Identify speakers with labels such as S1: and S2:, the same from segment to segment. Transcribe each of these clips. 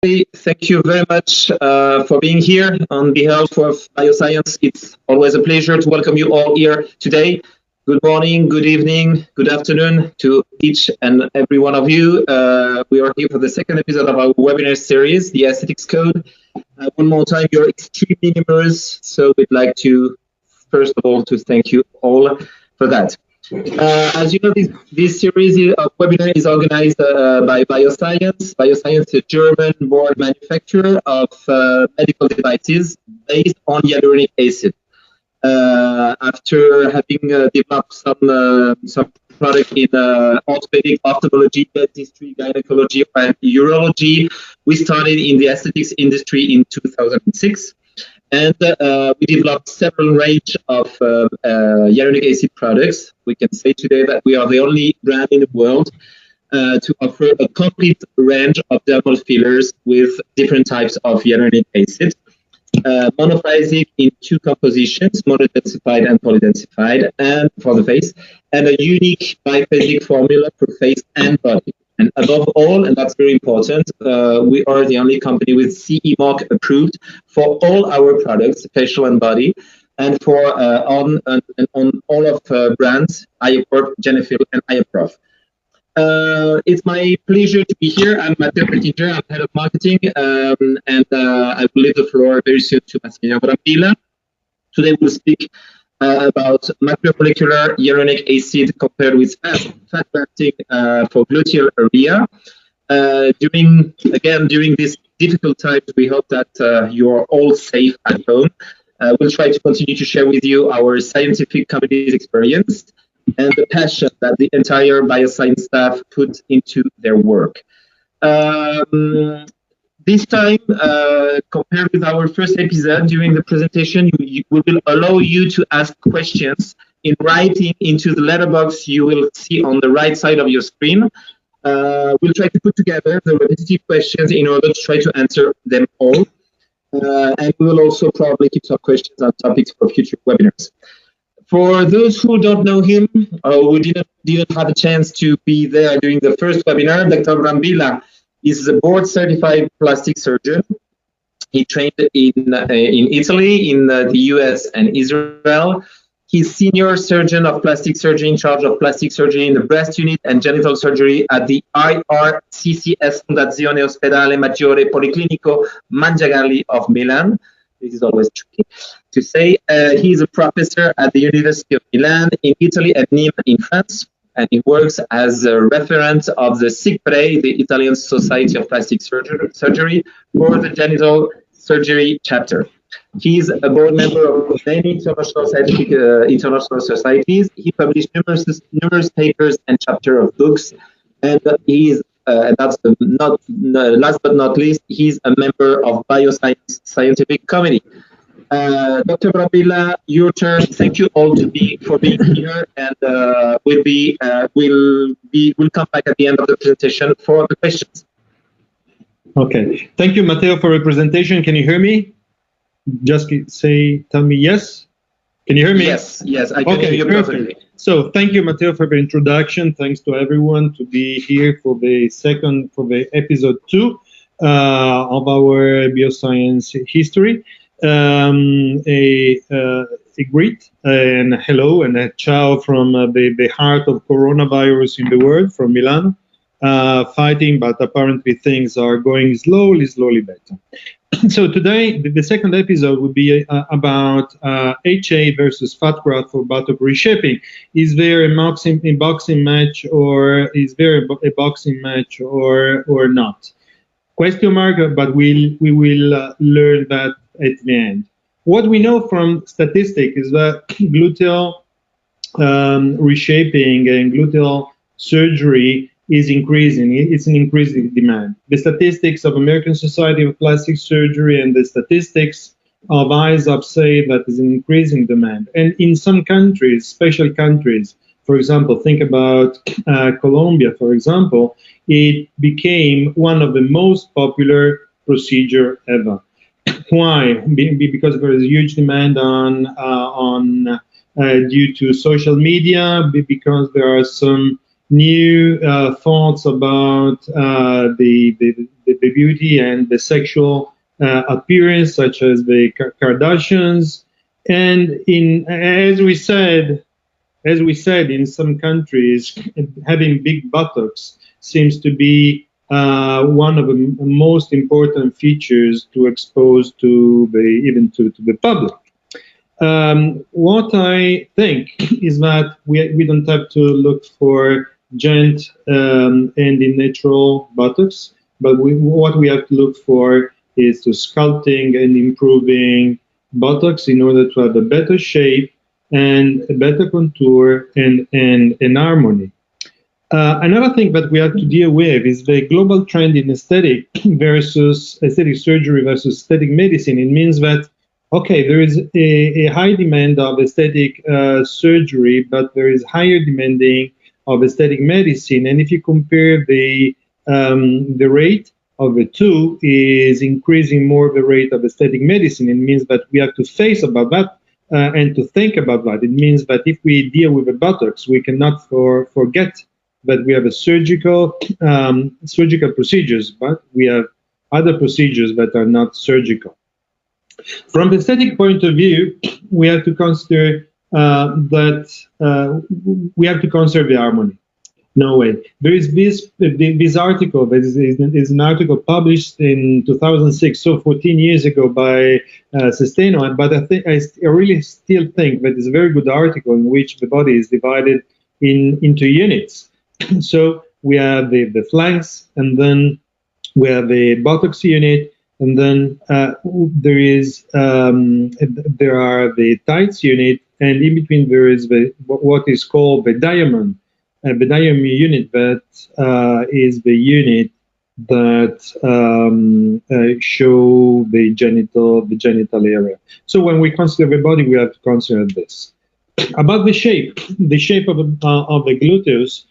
S1: Thank you very much for being here. On behalf of Bioscience, it's always a pleasure to welcome you all here today. Good morning, good evening, good afternoon to each and every one of you. We are here for the second episode of our webinar series, the Aesthetics Code. One more time, you're extremely numerous, so we'd like to, first of all, to thank you all for that. As you know, this series of webinar is organized by Bioscience. Bioscience is a German-born manufacturer of medical devices based on hyaluronic acid. After having developed some product in orthopedic, ophthalmology, dentistry, gynecology, and urology, we started in the aesthetics industry in 2006. And we developed several range of hyaluronic acid products. We can say today that we are the only brand in the world to offer a complete range of dermal fillers with different types of hyaluronic acid. Monophasic in two compositions, monodensified and polydensified, and for the face, and a unique biphasic formula for face and body. And above all, and that's very important, we are the only company with CE mark approved for all our products, facial and body, and for on all of brands, IAPROF, Genefil, and IAPROF. It's my pleasure to be here. I'm Matteo Pettinger, I'm head of marketing, and I will leave the floor very soon to Massimiliano Brambilla. Today we'll speak about macromolecular hyaluronic acid compared with fat grafting for gluteal area. During these difficult times, we hope that you are all safe at home. We'll try to continue to share with you our scientific community's experience and the passion that the entire bioscience staff put into their work. This time, compared with our first episode, during the presentation, we will allow you to ask questions in writing into the letterbox you will see on the right side of your screen. We'll try to put together the repetitive questions in order to try to answer them all. And we will also probably keep some questions on topics for future webinars. For those who don't know him, or who didn't have a chance to be there during the first webinar, Dr. Brambilla is a board-certified plastic surgeon. He trained in Italy, in the US, and Israel. He's senior surgeon of plastic surgery in charge of plastic surgery in the breast unit and genital surgery at the IRCCS Fondazione Ospedale Maggiore Policlinico Mangiagalli of Milan. This is always tricky to say. He's a professor at the University of Milan in Italy and Nîmes in France. And he works as a referent of the SIGPRE, the Italian Society of Plastic Surgery, for the genital surgery chapter. He's a board member of many international scientific international societies. He published numerous papers and chapters of books, and he's and that's last but not least, he's a member of Bioscience Scientific Committee. Dr. Brambilla, your turn. Thank you all for being here, and we'll come back at the end of the presentation for the questions.
S2: Okay. Thank you, Matteo, for the presentation. Can you hear me? Just tell me yes. Can you hear me?
S1: Yes, I can hear you perfectly.
S2: So thank you, Matteo, for the introduction. Thanks to everyone to be here for the episode 2 of our bioscience history. A greet and hello and a ciao from the heart of coronavirus in the world, from Milan, fighting, but apparently things are going slowly better. So today, the second episode will be about HA versus fat growth for buttock reshaping. Is there a boxing match, or is there a boxing match or not? Question mark, but we will learn that at the end. What we know from statistics is that gluteal reshaping and gluteal surgery is increasing. It's an increasing demand. The statistics of American Society of Plastic Surgery and the statistics of ISOP say that is an increasing demand. And in some countries, special countries, for example, think about Colombia, for example, it became one of the most popular procedure ever. Why? Because there is a huge demand due to social media, because there are some new thoughts about the the beauty and the sexual appearance, such as the Kardashians. And as we said, in some countries, having big buttocks seems to be one of the most important features to expose to the public. What I think is that we don't have to look for giant and in natural buttocks, but what we have to look for is to sculpting and improving buttocks in order to have a better shape and a better contour and harmony. Another thing that we have to deal with is the global trend in aesthetic surgery versus aesthetic medicine. It means that, okay, there is a high demand of aesthetic surgery, but there is higher demanding of aesthetic medicine. And if you compare the rate of the two is increasing more the rate of aesthetic medicine, it means that we have to face about that and to think about that. It means that if we deal with the buttocks, we cannot forget that we have a surgical procedures, but we have other procedures that are not surgical. From the aesthetic point of view, we have to consider we have to conserve the harmony. No way. There is this article that is an article published in 2006, so 14 years ago by Sesteno, but I really still think that it's a very good article in which the body is divided into units. So we have the flanks, and then we have the buttocks unit, and then there are the tights unit, and in between there is what is called the diamond unit, that is the unit that show the genital area. So when we consider the body, we have to consider this. About the shape of the gluteus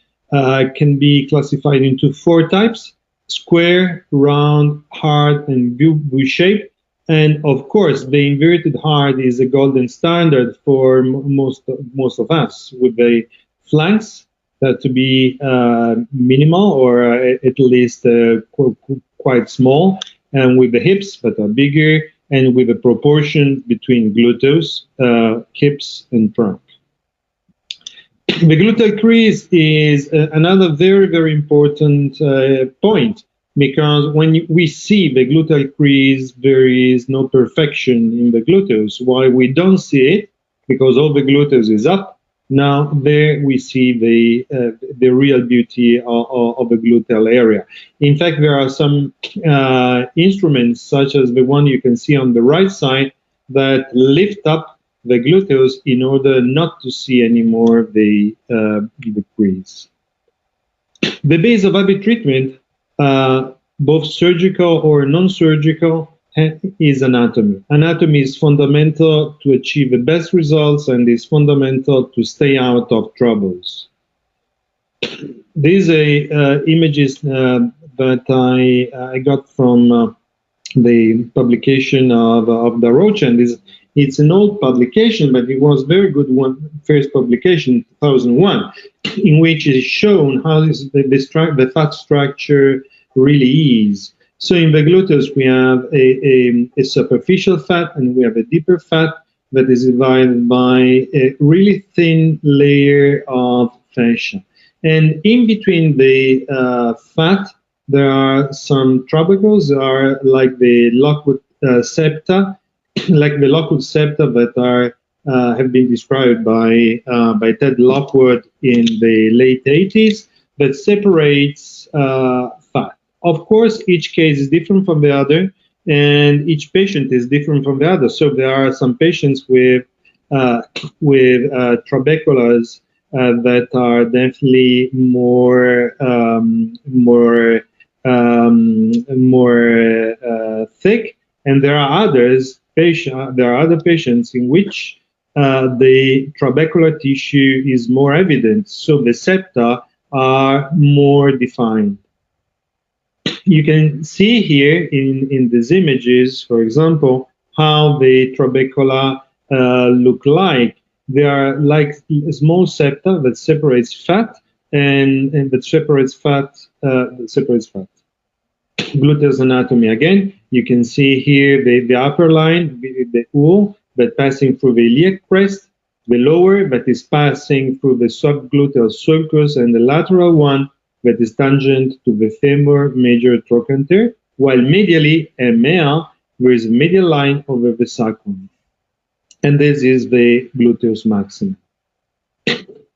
S2: can be classified into 4 types: square, round, hard, and V shape. And of course, the inverted hard is a golden standard for most of us, with the flanks to be minimal or at least quite small, and with the hips that are bigger, and with a proportion between gluteus, hips, and trunk. The gluteal crease is another very, very important point, because when we see the gluteal crease, there is no perfection in the gluteus. Why we don't see it? Because all the gluteus is up. Now there we see the real beauty of the gluteal area. In fact, there are some instruments, such as the one you can see on the right side, that lift up the gluteus in order not to see anymore the crease. The base of every treatment, both surgical or non-surgical, is anatomy. Anatomy is fundamental to achieve the best results, and is fundamental to stay out of troubles. These are images that I got from the publication of the Roche, and it's an old publication, but it was very good one, first publication, 2001, in which is shown how the fat structure really is. So in the gluteus, we have a superficial fat, and we have a deeper fat that is divided by a really thin layer of fascia. And in between the fat, there are some trabecles, are like the Lockwood septa, that are have been described by Ted Lockwood in the late 80s, that separates fat. Of course, each case is different from the other, and each patient is different from the other. So there are some patients with trabeculas that are definitely more thick, and there are other patients in which the trabecular tissue is more evident, so the septa are more defined. You can see here in these images, for example, how the trabecula look like. They are like a small septa that separates fat, and that separates fat. gluteus anatomy again. You can see here the upper line, the O, but passing through the iliac crest, the lower that is passing through the subgluteal sulcus, and the lateral one that is tangent to the femur major trochanter, while medially, ML, there is a medial line over the sacrum. And this is the gluteus maximus.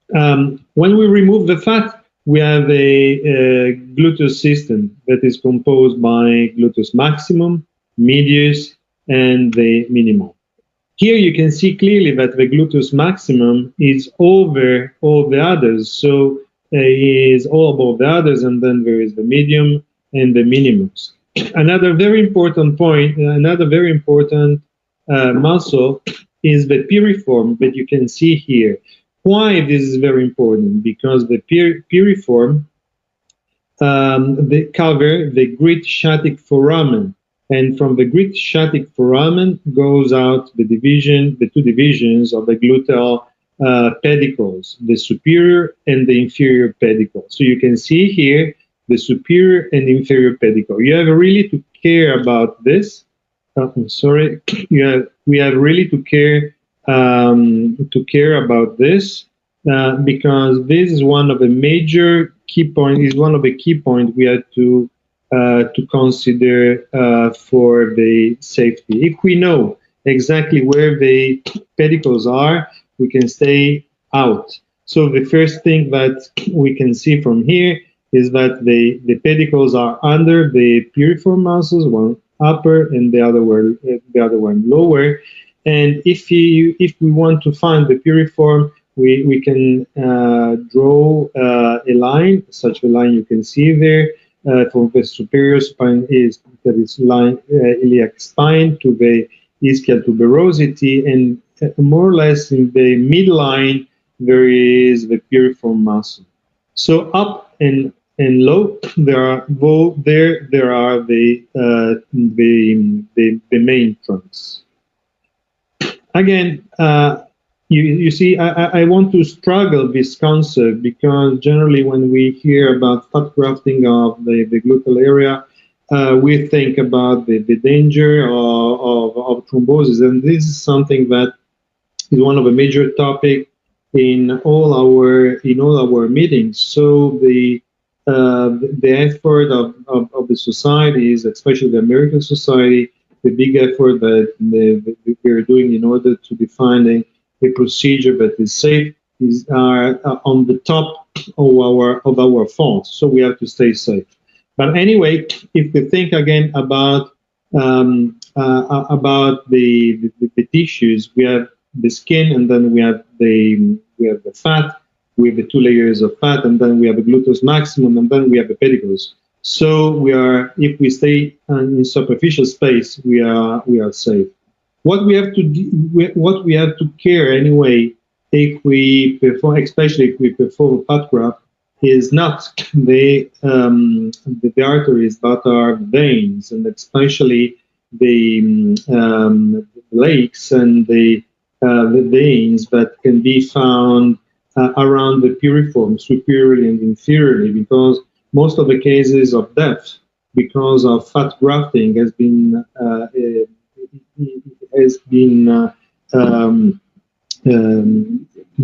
S2: When we remove the fat, we have a gluteus system that is composed by gluteus maximum, medius, and the minimum. Here you can see clearly that the gluteus maximum is over all the others. So he is all above the others, and then there is the medium and the minimus. Another very important point, another very important muscle is the piriform that you can see here. Why this is very important? Because the piriform, they cover the great sciatic foramen, and from the great sciatic foramen goes out the two divisions of the gluteal pedicles, the superior and the inferior pedicle. So you can see here the superior and inferior pedicle. You have really to care about this. I'm sorry. We have really to care about this because this is one of the major key points. Is one of the key points we have to consider for the safety. If we know exactly where the pedicles are, we can stay out. So the first thing that we can see from here is that the pedicles are under the piriform muscles, one upper and the other one lower. And if we want to find the piriform, we can draw a line, such a line you can see there. From the superior spine that is line iliac spine to the ischial tuberosity, and more or less in the midline there is the piriform muscle. So up and low there are the main trunks. Again, you see, I want to struggle this concept because generally when we hear about fat grafting of the gluteal area, we think about the danger of thrombosis, and this is something that is one of the major topics in all our meetings. So the effort of the societies, especially the American society, the big effort that we're doing in order to define a procedure that is safe is on the top of our thoughts. So we have to stay safe. But anyway, if we think again about the tissues, we have the skin, and then we have the fat. We have the two layers of fat, and then we have the gluteus maximum, and then we have the pedicles. So if we stay in superficial space, we are safe. What we have to care anyway, if we perform, especially if we perform fat graft, is not the arteries, but our veins, and especially the lakes and the veins that can be found around the piriform, superiorly and inferiorly, because most of the cases of death because of fat grafting has been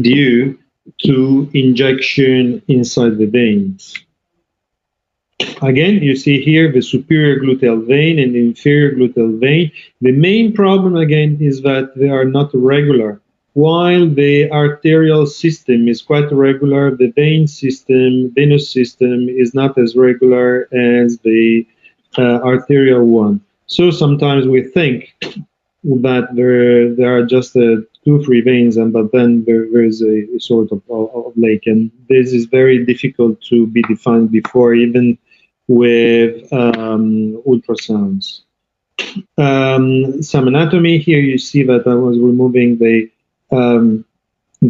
S2: due to injection inside the veins. Again, you see here the superior gluteal vein and the inferior gluteal vein. The main problem again is that they are not regular. While the arterial system is quite regular, the venous system is not as regular as the arterial one. So sometimes we think that there are just 2-3 veins, but then there is a sort of lake, and this is very difficult to be defined before, even with ultrasounds. Some anatomy here. You see that I was removing the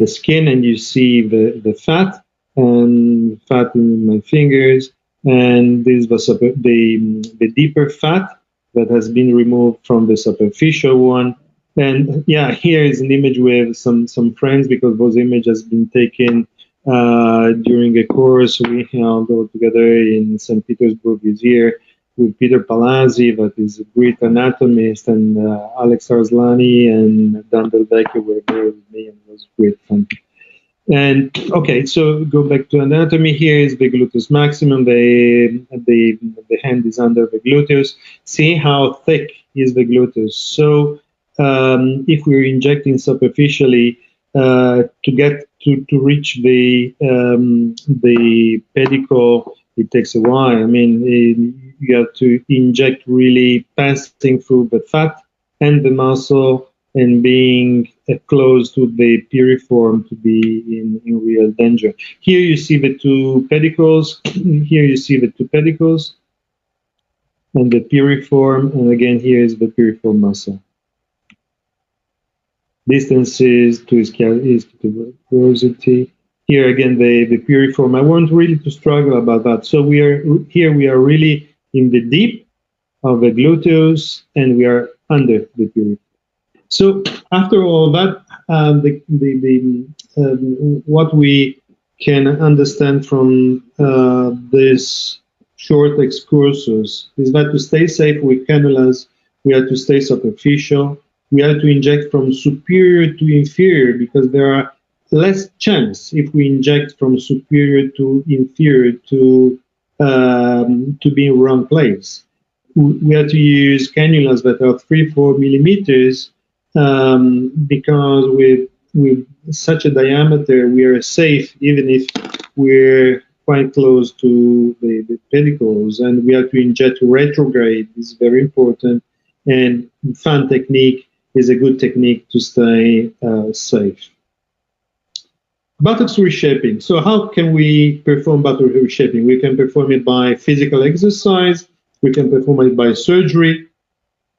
S2: skin, and you see the fat and fat in my fingers, and this was the deeper fat that has been removed from the superficial one. And yeah, here is an image with some friends, because those images have been taken during a course we held all together in St. Petersburg this year. with Peter Palazzi, that is a great anatomist, and Alex Arslani and Dan Delvecchio were there with me, and it was great fun. And okay, so go back to anatomy. Here is the gluteus maximum. The hand is under the gluteus. See how thick is the gluteus. So if we're injecting superficially to get to reach the pedicle, it takes a while. I mean, you have to inject really passing through the fat and the muscle and being close to the piriform to be in real danger. Here you see the two pedicles. Here you see the two pedicles and the piriform. And again, here is the piriform muscle. Distances to porosity. Here again, the piriform. I want really to struggle about that. So we are really in the deep of the gluteus, and we are under the piriform. So after all that, what we can understand from this short excursus is that to stay safe with cannulas, we have to stay superficial. We have to inject from superior to inferior because there are less chance if we inject from superior to inferior to be in wrong place. We have to use cannulas that are 3-4 millimeters. Because with such a diameter, we are safe even if we're quite close to the pedicles, and we have to inject retrograde. This is very important, and fan technique is a good technique to stay safe. Buttocks reshaping. So how can we perform buttock reshaping? We can perform it by physical exercise. We can perform it by surgery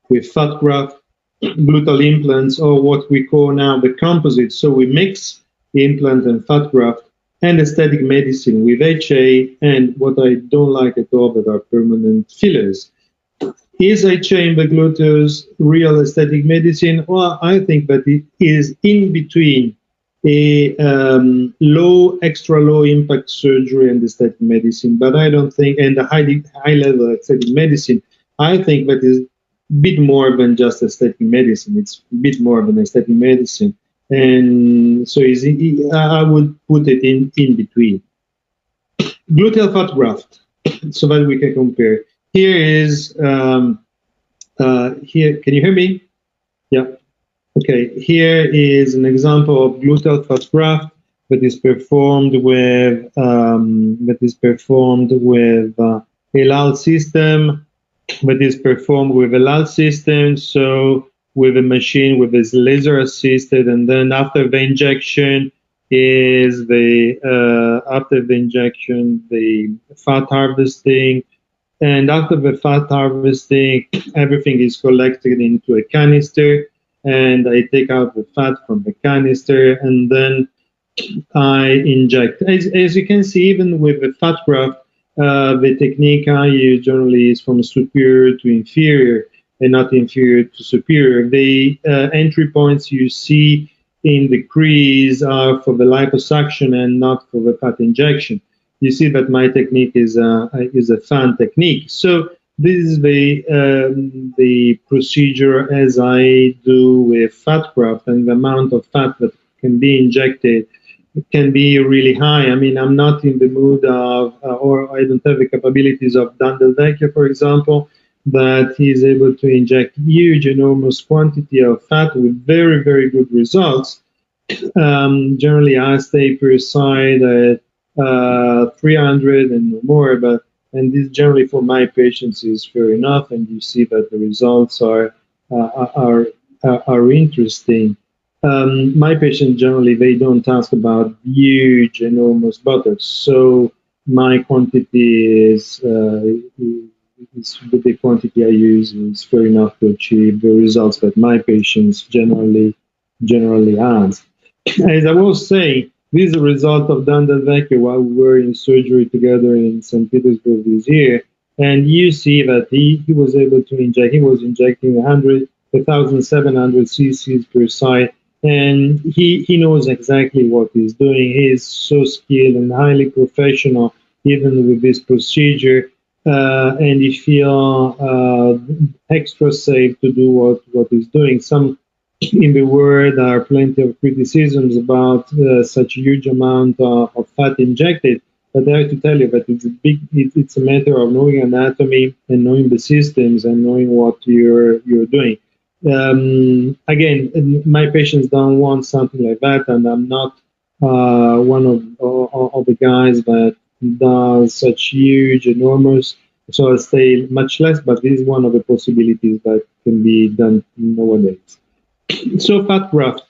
S2: with fat graft, gluteal implants, or what we call now the composite. So we mix the implant and fat graft, and aesthetic medicine with HA, and what I don't like at all that are permanent fillers. Is HA in the gluteus real aesthetic medicine? Well, I think that it is in between a extra low impact surgery and aesthetic medicine, but I don't think, and the high level aesthetic medicine, I think that is bit more than just aesthetic medicine. It's a bit more than aesthetic medicine, and so I would put it in between. Gluteal fat graft, so that we can compare. Here is here. Can you hear me? Yeah. Okay. Here is an example of gluteal fat graft that is performed with a LAL system. But is performed with a LAL system, so with a machine with this laser assisted, and then after the injection is the fat harvesting, and after the fat harvesting, everything is collected into a canister, and I take out the fat from the canister, and then I inject. As you can see, even with the fat graft, the technique I use generally is from superior to inferior and not inferior to superior. The entry points you see in the crease are for the liposuction and not for the fat injection. You see that my technique is a fan technique. So this is the procedure as I do with fat graft, and the amount of fat that can be injected can be really high. I mean, I'm not in the mood of, or I don't have the capabilities of Dan Delvecchio, for example, that he is able to inject huge, enormous quantity of fat with very, very good results. Generally, I stay per side at 300 and more, and this generally for my patients is fair enough, and you see that the results are interesting. My patients generally, they don't ask about huge, enormous buttocks, so my quantity is the quantity I use is fair enough to achieve the results that my patients generally ask. As I was saying, this is a result of Dan Delvecchio while we were in surgery together in St. Petersburg this year, and you see that he was able to inject. He was injecting 1,700 cc's per side. And he knows exactly what he's doing. He is so skilled and highly professional, even with this procedure. and he feel extra safe to do what he's doing. Some in the world there are plenty of criticisms about such a huge amount of fat injected, but I have to tell you that it's a matter of knowing anatomy and knowing the systems and knowing what you're doing. Again, my patients don't want something like that, and I'm not one of the guys that does such huge, enormous. So I say much less, but this is one of the possibilities that can be done nowadays. So fat graft,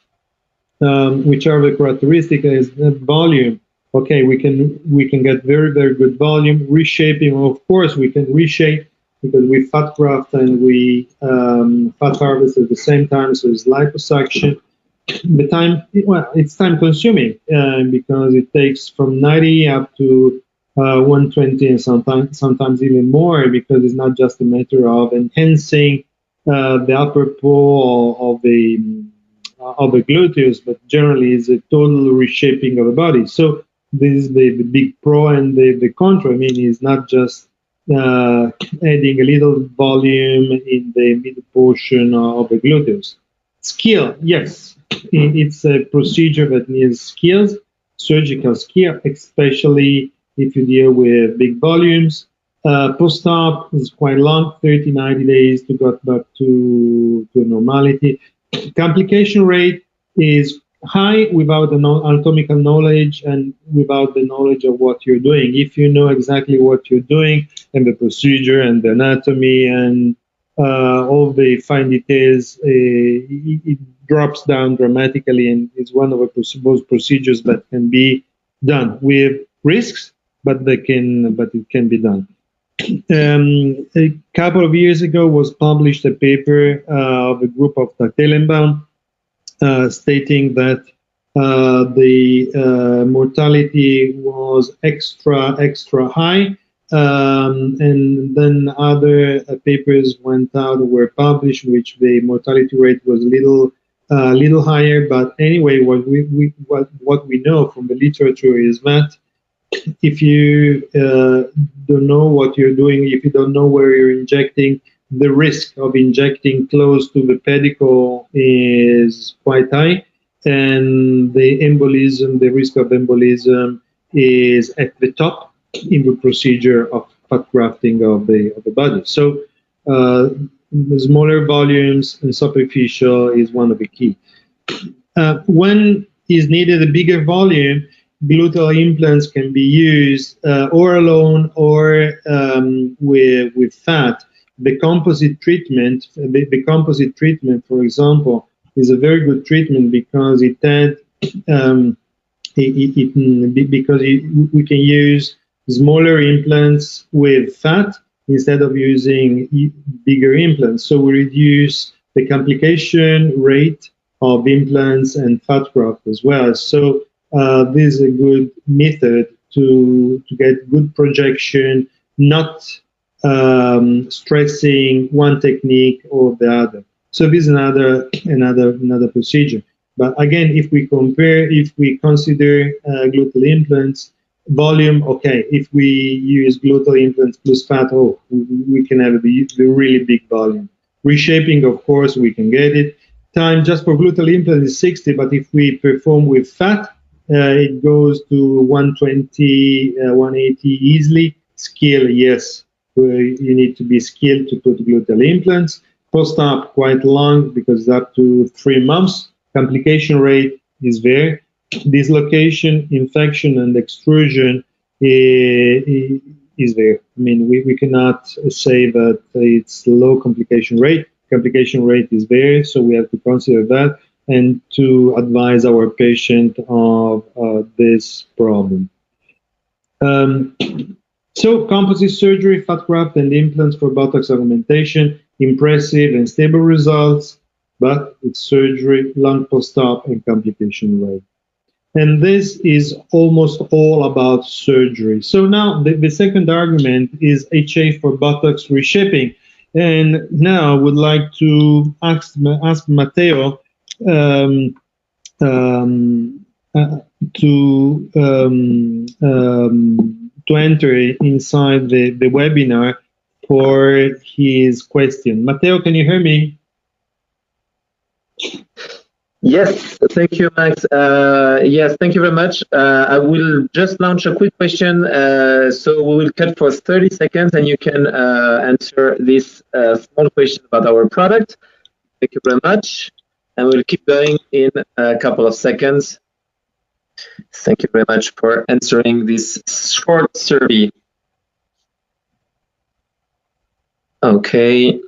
S2: which are the characteristics, is volume. Okay, we can get very, very good volume. Reshaping, of course, we can reshape because we fat graft and we fat harvest at the same time, so it's liposuction. The time, well, it's time consuming because it takes from 90 up to 120 and sometimes even more, because it's not just a matter of enhancing the upper pole of the gluteus, but generally is a total reshaping of the body. So this is the big pro and the contra. I mean, it's not just adding a little volume in the middle portion of the gluteus. Skill, yes, it's a procedure that needs skills, surgical skill, especially if you deal with big volumes. Post-op is quite long, 30, 90 days to get back to normality. Complication rate is high without the anatomical knowledge and without the knowledge of what you're doing. If you know exactly what you're doing and the procedure and the anatomy and all the fine details, it drops down dramatically, and it's one of those procedures that can be done with risks, but it can be done. A couple of years ago was published a paper of a group of Telenbaum stating that the mortality was extra high, and then other papers went out and were published, which the mortality rate was a little higher. But anyway, what we know from the literature is that if you don't know what you're doing, if you don't know where you're injecting, the risk of injecting close to the pedicle is quite high, and the risk of embolism is at the top in the procedure of fat grafting of the body. So smaller volumes and superficial is one of the key. When is needed a bigger volume, gluteal implants can be used or alone or with fat. The composite treatment, for example, is a very good treatment because we can use smaller implants with fat instead of using bigger implants. So we reduce the complication rate of implants and fat graft as well. So this is a good method to get good projection, not stressing one technique or the other. So this is another procedure. But again, if we consider gluteal implants, volume, okay. If we use gluteal implants plus fat, we can have the really big volume. Reshaping, of course, we can get it. Time just for gluteal implant is 60, but if we perform with fat, it goes to 120, 180 easily. Skill, yes, you need to be skilled to put gluteal implants. Post-op, quite long because it's up to 3 months. Complication rate is there. Dislocation, infection, and extrusion is there. I mean, we cannot say that it's low complication rate. Complication rate is there, so we have to consider that and to advise our patient of this problem. So composite surgery, fat graft, and implants for buttocks augmentation, impressive and stable results, but it's surgery, long post-op, and complication rate. And this is almost all about surgery. So now the second argument is HA for buttocks reshaping. And now I would like to ask Matteo to to enter inside the webinar for his question. Matteo, can you hear me?
S1: Yes, thank you, Max. Yes, thank you very much. I will just launch a quick question. So we will cut for 30 seconds and you can answer this small question about our product. Thank you very much. And we'll keep going in a couple of seconds. Thank you very much for answering this short survey. Okay.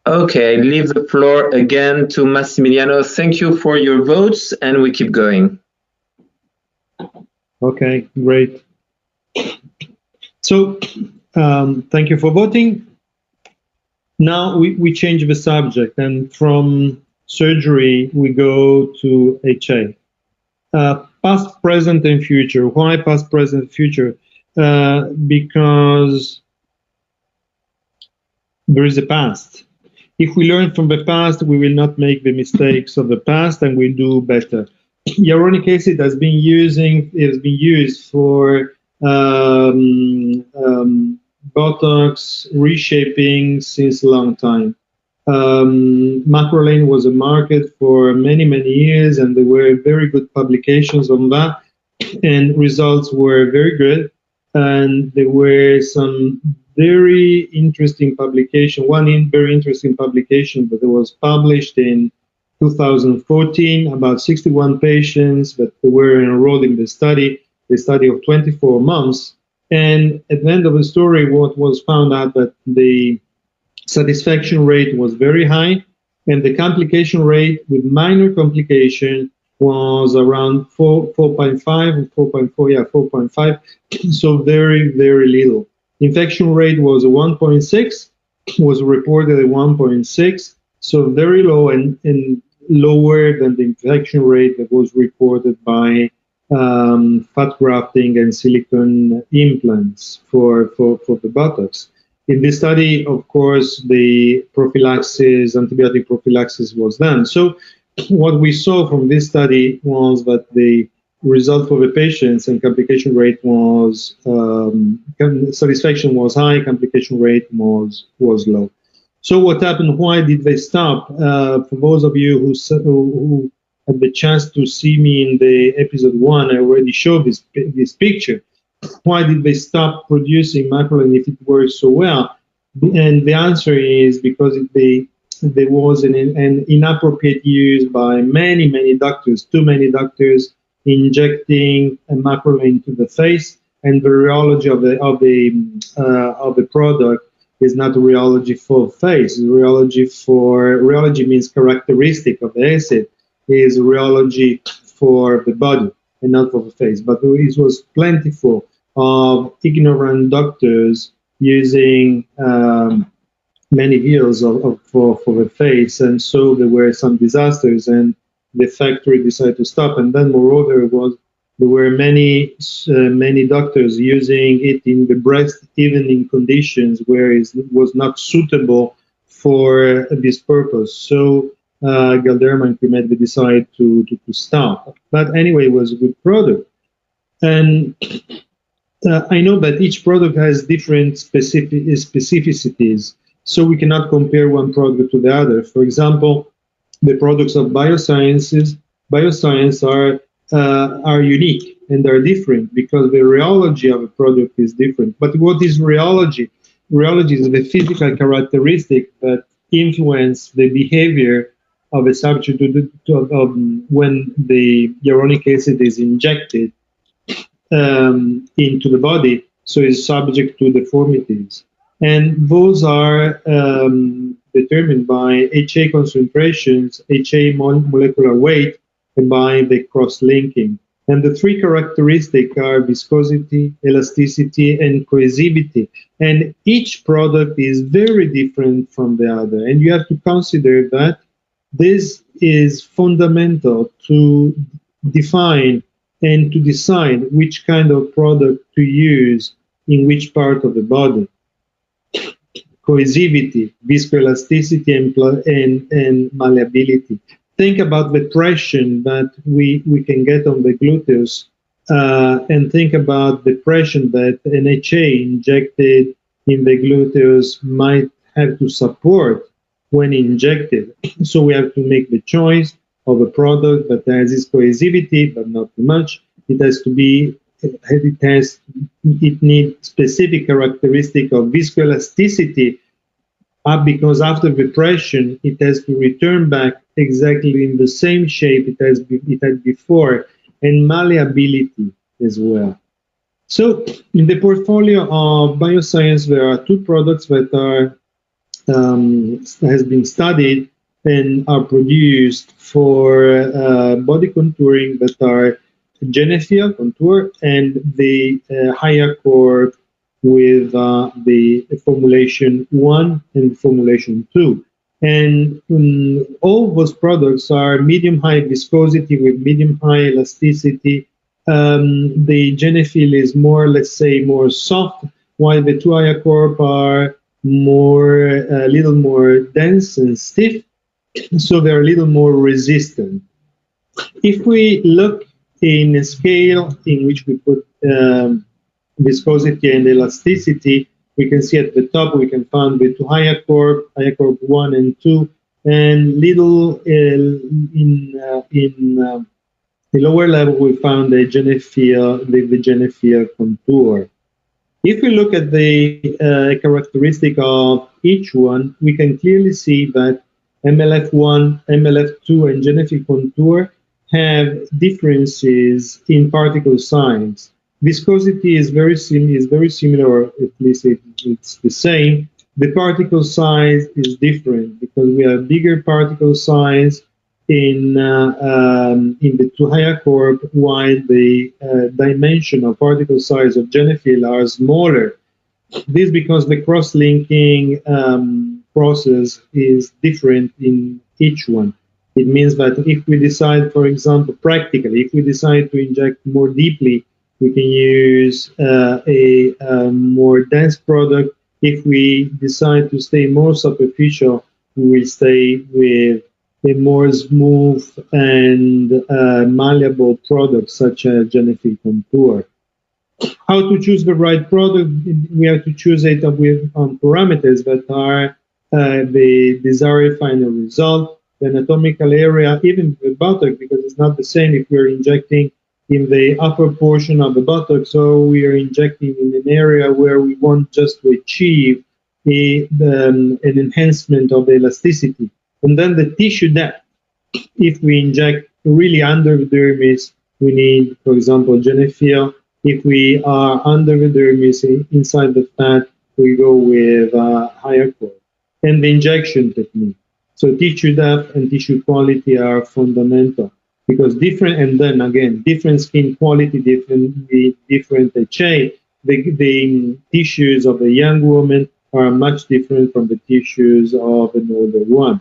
S1: Okay, I leave the floor again to Massimiliano. Thank you for your votes, and we keep going.
S2: Okay, great. So, thank you for voting. Now we change the subject, and from surgery we go to HA. Past, present, and future. Why past, present, future? Because there is a past. If we learn from the past, we will not make the mistakes of the past and we'll do better. Hyaluronic acid has been used for Botox reshaping since a long time. Macrolane was a market for many years, and there were very good publications on that, and results were very good. And there were some very interesting publication. One very interesting publication that was published in 2014, about 61 patients that were enrolled in the study of 24 months. And at the end of the story, what was found out that the satisfaction rate was very high, and the complication rate with minor complication was around 4.5 or 4.5, so very little. Infection rate was 1.6, was reported at 1.6, so very low and lower than the infection rate that was reported by fat grafting and silicone implants for the buttocks. In this study, of course, the prophylaxis, antibiotic prophylaxis was done. So what we saw from this study was that the result for the patients and complication rate was, satisfaction was high, complication rate was low. So what happened? Why did they stop? For those of you who had the chance to see me in the episode 1, I already showed this picture. Why did they stop producing macrolane if it works so well? And the answer is because there was an inappropriate use by many doctors, too many doctors injecting a macrolane to the face, and the rheology of the product is not a rheology for face. Rheology means characteristic of the acid, is rheology for the body and not for the face. But it was plentiful of ignorant doctors using many vials for the face, and so there were some disasters, and the factory decided to stop. And then, moreover, there were many doctors using it in the breast, even in conditions where it was not suitable for this purpose. So Galderma and Primet decided to stop. But anyway, it was a good product. And I know that each product has different specificities, so we cannot compare one product to the other. For example, the products of bioscience are unique and are different because the rheology of a product is different. But what is rheology? Rheology is the physical characteristic that influence the behavior of a subject when the hyaluronic acid is injected into the body, so it's subject to deformities. And those are determined by HA concentrations, HA molecular weight, and by the cross-linking. And the three characteristics are viscosity, elasticity, and cohesivity. And each product is very different from the other. And you have to consider that this is fundamental to define and to decide which kind of product to use in which part of the body. Cohesivity, viscoelasticity, and malleability. think about the pressure that we can get on the gluteus, and think about the pressure that an HA injected in the gluteus might have to support when injected. So we have to make the choice of a product that has its cohesivity, but not too much. It has to be, it needs specific characteristic of viscoelasticity, because after depression, it has to return back exactly in the same shape it had before, and malleability as well. So in the portfolio of bioscience, there are two products that are has been studied and are produced for body contouring, that are Genefiel contour and the HiaCorp with the formulation 1 and formulation 2. And all those products are medium-high viscosity with medium-high elasticity. The Genefiel is more, let's say, more soft, while the two HiaCorp are more, a little more dense and stiff, so they're a little more resistant. If we look in a scale in which we put viscosity and elasticity, we can see at the top we can find the two HiaCorp 1 and 2, and little in the lower level we found the Genefiel contour. If we look at the characteristic of each one, we can clearly see that MLF1, MLF2, and Genefiel contour have differences in particle size. Viscosity is very similar, or at least it's the same. The particle size is different because we have bigger particle size in the two HiaCorp, while the dimension of particle size of Genefiel are smaller. This because the cross-linking process is different in each one. It means that if we decide, for example, practically, if we decide to inject more deeply, we can use a more dense product. If we decide to stay more superficial, we will stay with a more smooth and malleable product such as Genefiel contour. How to choose the right product? We have to choose it with parameters that are the desired final result, the anatomical area, even the buttock, because it's not the same if we're injecting in the upper portion of the buttock, so we are injecting in an area where we want just to achieve an enhancement of the elasticity. And then the tissue depth. If we inject really under the dermis, we need, for example, Genefiel. If we are under the dermis, inside the fat, we go with HiaCorp. And the injection technique. So tissue depth and tissue quality are fundamental, because different skin quality, different HA. The tissues of a young woman are much different from the tissues of an older one.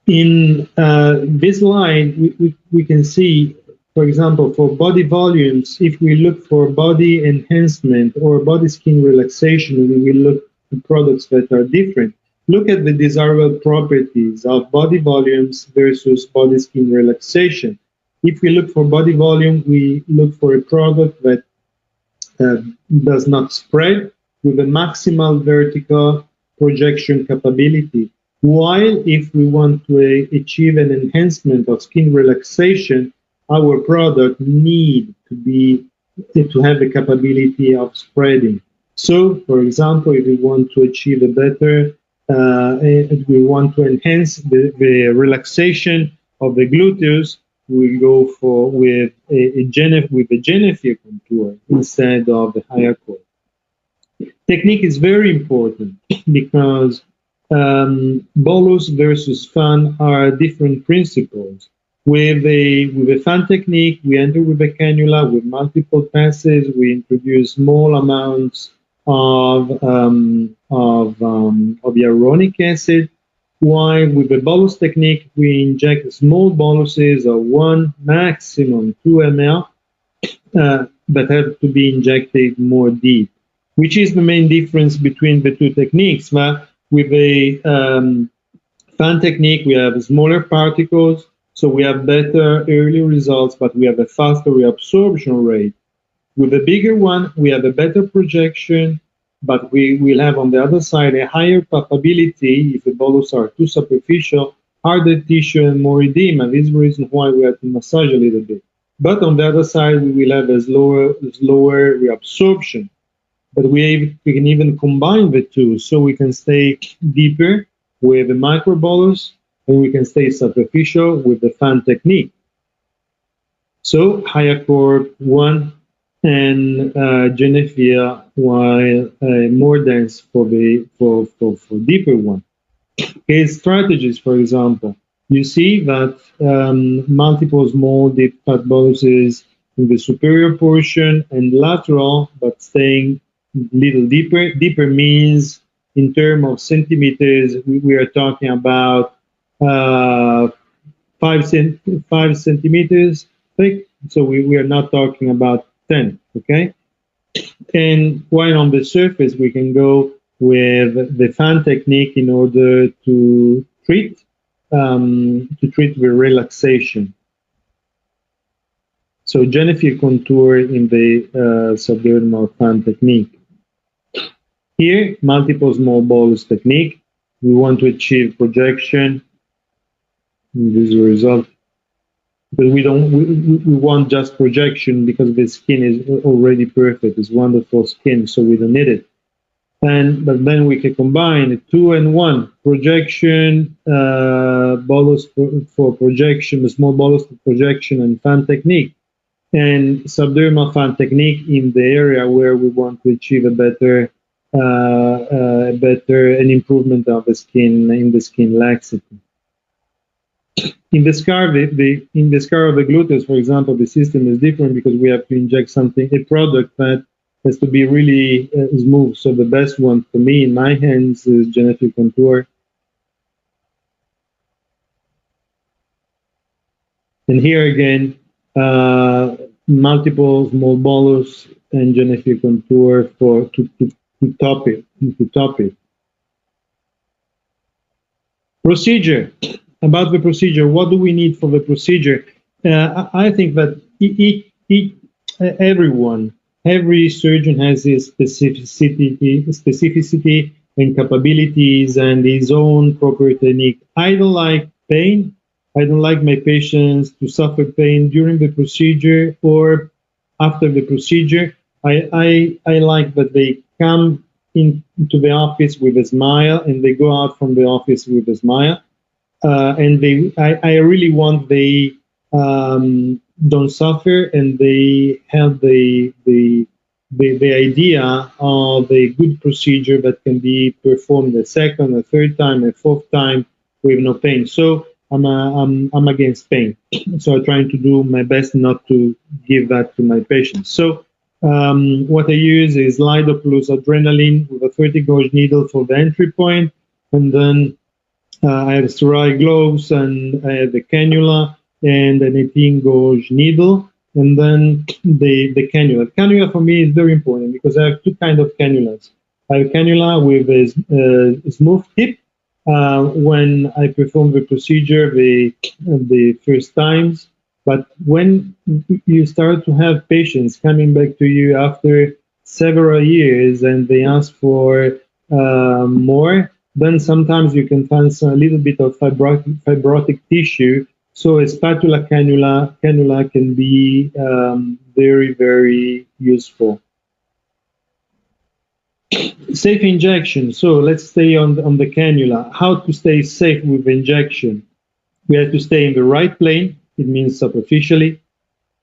S2: In this line, we can see, for example, for body volumes, if we look for body enhancement or body skin relaxation, we will look for products that are different. Look at the desirable properties of body volumes versus body skin relaxation. If we look for body volume, we look for a product that does not spread with a maximal vertical projection capability. While if we want to achieve an enhancement of skin relaxation, our product need to have the capability of spreading. So, for example, if we want to achieve a better, if we want to enhance the relaxation of the gluteus, we go with a Genefiel contour instead of the HiaCorp. Technique is very important because bolus versus fan are different principles. With a fan technique, we enter with a cannula with multiple passes. We introduce small amounts of hyaluronic acid. While with the bolus technique, we inject small boluses of 1, maximum 2 ml, that have to be injected more deep. Which is the main difference between the two techniques? With a FAThd technique, we have smaller particles, so we have better early results, but we have a faster reabsorption rate. With a bigger one, we have a better projection, but we will have on the other side a higher probability, if the bolus are too superficial, harder tissue and more edema. This is the reason why we have to massage a little bit. But on the other side, we will have a slower reabsorption. But we can even combine the two, so we can stay deeper with the microbolus, and we can stay superficial with the FAThd technique. So HiaCorp 1 and Genevieve, while more dense for deeper one. Case strategies, for example, you see that multiple small deep fat boluses in the superior portion and lateral, but staying little deeper. Deeper means in terms of centimeters, we are talking about 5 centimeters thick. So we are not talking about 10, okay? And while on the surface, we can go with the FAThd technique in order to treat the relaxation. So Genevieve contour in the subdermal FAThd technique. Here, multiple small bolus technique. We want to achieve projection. This is the result. But we want just projection because the skin is already perfect. It's wonderful skin, so we don't need it. But then we can combine 2 and 1 projection, bolus for projection, the small bolus for projection, and FAThd technique, and subdermal FAThd technique in the area where we want to achieve a better an improvement of the skin in the skin laxity. In the scar, in the scar of the gluteus, for example, the system is different because we have to inject something, a product that has to be really smooth. So the best one for me in my hands is Genevieve Contour. And here again, multiple small bolus and Genevieve Contour to top it. Procedure. About the procedure, what do we need for the procedure? I think that every surgeon has his specificity and capabilities and his own proper technique. I don't like pain. I don't like my patients to suffer pain during the procedure or after the procedure. I like that they come into the office with a smile and they go out from the office with a smile. And I really want they don't suffer, and they have the idea of a good procedure that can be performed a second, a third time, a fourth time with no pain. So I'm against pain. So I'm trying to do my best not to give that to my patients. So what I use is Lido plus adrenaline with a 30-gauge needle for the entry point, and then I have sterile gloves, and I have the cannula and an 18-gauge needle, and then the cannula. Cannula for me is very important because I have two kinds of cannulas. I have cannula with a smooth tip when I perform the procedure the first times. But when you start to have patients coming back to you after several years and they ask for more, then sometimes you can find a little bit of fibrotic tissue. So a spatula cannula can be very, very useful. Safe injection. So let's stay on the cannula. How to stay safe with injection? We have to stay in the right plane. It means superficially.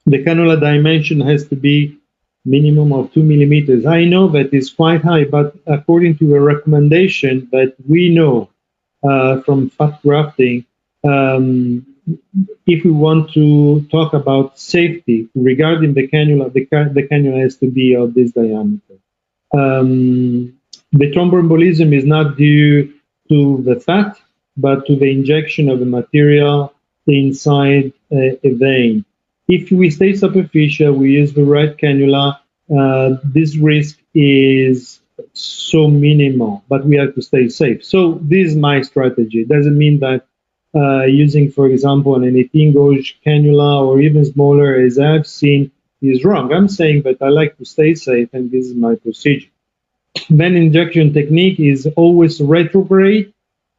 S2: The cannula dimension has to be minimum of 2 millimeters. I know that is quite high, but according to a recommendation that we know from fat grafting, if we want to talk about safety regarding the cannula, the cannula has to be of this diameter. The thromboembolism is not due to the fat, but to the injection of the material inside a vein. If we stay superficial, we use the right cannula, this risk is so minimal, but we have to stay safe. So this is my strategy. It doesn't mean that using, for example, an 18 gauge cannula or even smaller, as I've seen, is wrong. I'm saying that I like to stay safe, and this is my procedure. Then injection technique is always retrograde.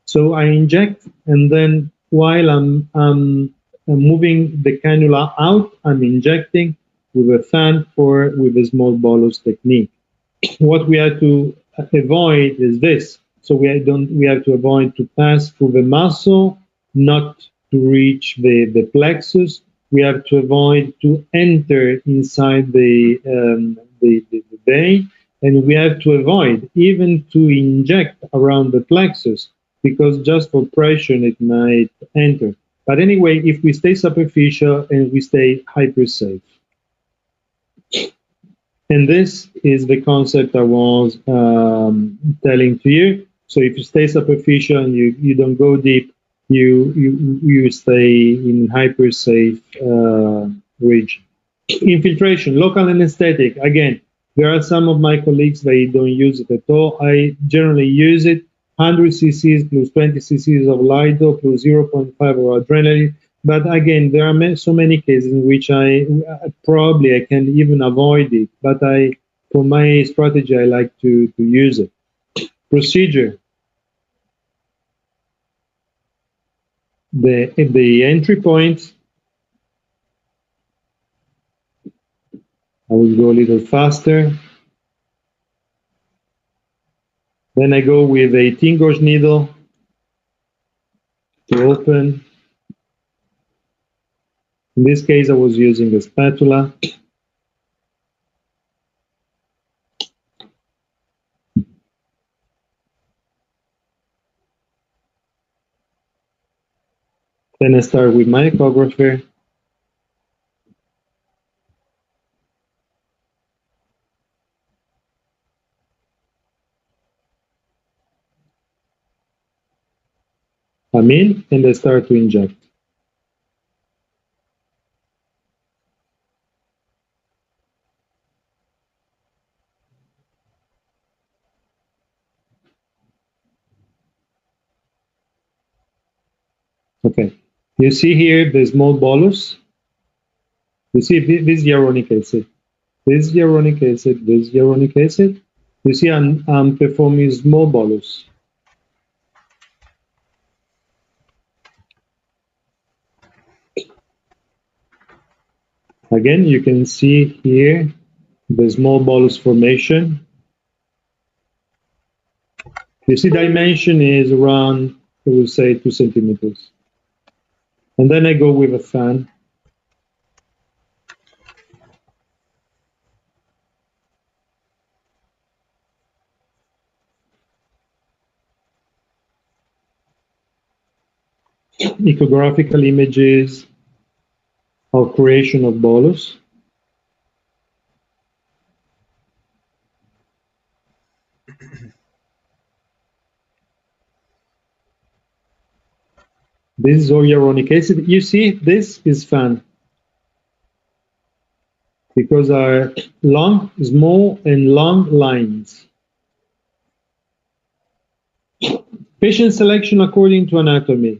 S2: So I inject, and then while I'm moving the cannula out, I'm injecting with a fan or with a small bolus technique. What we have to avoid is this. So we have to avoid to pass through the muscle, not to reach the plexus. We have to avoid to enter inside the vein, and we have to avoid even to inject around the plexus, because just for pressure it might enter. But anyway, if we stay superficial and we stay hyper safe. And this is the concept I was telling to you. So if you stay superficial and you don't go deep, you stay in hyper safe region. Infiltration, local anesthetic. Again, there are some of my colleagues they don't use it at all. I generally use it. 100 cc's plus 20 cc's of Lido plus 0.5 of adrenaline. But again, there are so many cases in which I can even avoid it. But for my strategy, I like to use it. Procedure. The entry point. I will go a little faster. Then I go with a 18 gauge needle to open. In this case, I was using a spatula. Then I start with my echographer. I'm in, and I start to inject. Okay, you see here the small bolus. You see this is hyaluronic acid. This is hyaluronic acid. This is hyaluronic acid. You see I'm performing small bolus. Again, you can see here the small bolus formation. You see dimension is around, I would say, 2 centimeters. And then I go with a fan. Echographical images of creation of bolus. This is all hyaluronic acid. You see, this is fan, because our long, small, and long lines. Patient selection according to anatomy.